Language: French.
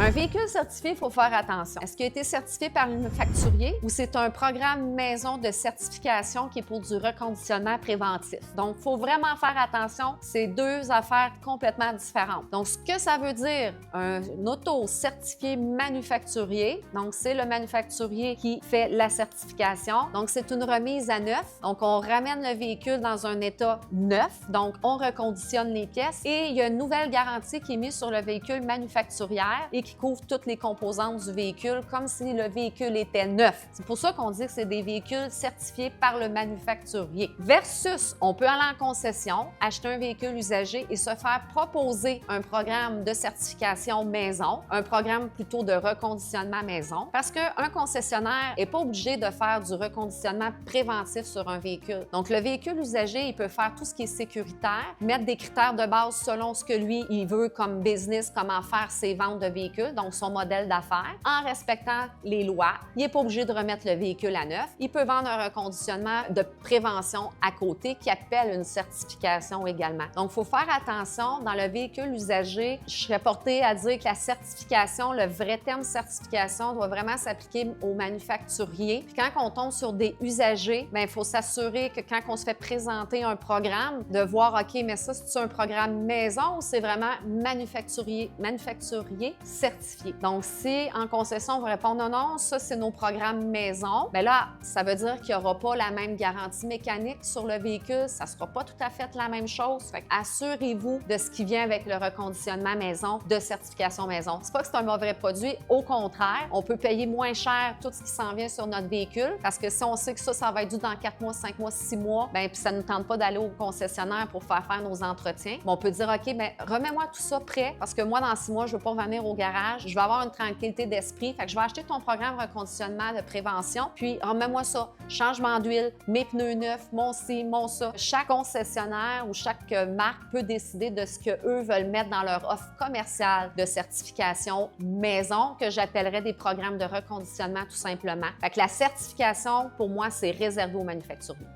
Un véhicule certifié, il faut faire attention. Est-ce qu'il a été certifié par le manufacturier ou c'est un programme maison de certification qui est pour du reconditionnement préventif? Donc, il faut vraiment faire attention. C'est deux affaires complètement différentes. Donc, ce que ça veut dire, un auto certifié manufacturier, donc c'est le manufacturier qui fait la certification. Donc, c'est une remise à neuf. Donc, on ramène le véhicule dans un état neuf. Donc, on reconditionne les pièces et il y a une nouvelle garantie qui est mise sur le véhicule manufacturière et qui couvre toutes les composantes du véhicule comme si le véhicule était neuf. C'est pour ça qu'on dit que c'est des véhicules certifiés par le manufacturier. Versus, on peut aller en concession, acheter un véhicule usagé et se faire proposer un programme de certification maison, un programme plutôt de reconditionnement maison, parce qu'un concessionnaire n'est pas obligé de faire du reconditionnement préventif sur un véhicule. Donc, le véhicule usagé, il peut faire tout ce qui est sécuritaire, mettre des critères de base selon ce que lui, il veut comme business, comment faire ses ventes de véhicules, donc son modèle d'affaires, en respectant les lois. Il n'est pas obligé de remettre le véhicule à neuf. Il peut vendre un reconditionnement de prévention à côté qui appelle une certification également. Donc, il faut faire attention. Dans le véhicule usagé, je serais portée à dire que la certification, le vrai terme certification, doit vraiment s'appliquer aux manufacturiers. Puis quand on tombe sur des usagers, bien, il faut s'assurer que quand on se fait présenter un programme, de voir, OK, mais ça, c'est un programme maison ou c'est vraiment manufacturier certifié. Donc, si en concession, on va répondre non, ça, c'est nos programmes maison, bien là, ça veut dire qu'il n'y aura pas la même garantie mécanique sur le véhicule, ça ne sera pas tout à fait la même chose. Fait assurez-vous de ce qui vient avec le reconditionnement maison, de certification maison. C'est pas que c'est un mauvais produit, au contraire, on peut payer moins cher tout ce qui s'en vient sur notre véhicule parce que si on sait que ça va être dû dans 4 mois, 5 mois, 6 mois, bien, puis ça ne nous tente pas d'aller au concessionnaire pour faire nos entretiens, bien, on peut dire, OK, bien, remets-moi tout ça prêt parce que moi, dans 6 mois, je ne veux pas revenir au garage, je vais avoir une tranquillité d'esprit, fait que je vais acheter ton programme reconditionnement de prévention, puis remets-moi ça, changement d'huile, mes pneus neufs, mon ci, mon ça. Chaque concessionnaire ou chaque marque peut décider de ce qu'eux veulent mettre dans leur offre commerciale de certification maison, que j'appellerais des programmes de reconditionnement tout simplement. Fait que la certification, pour moi, c'est réservé aux manufacturiers.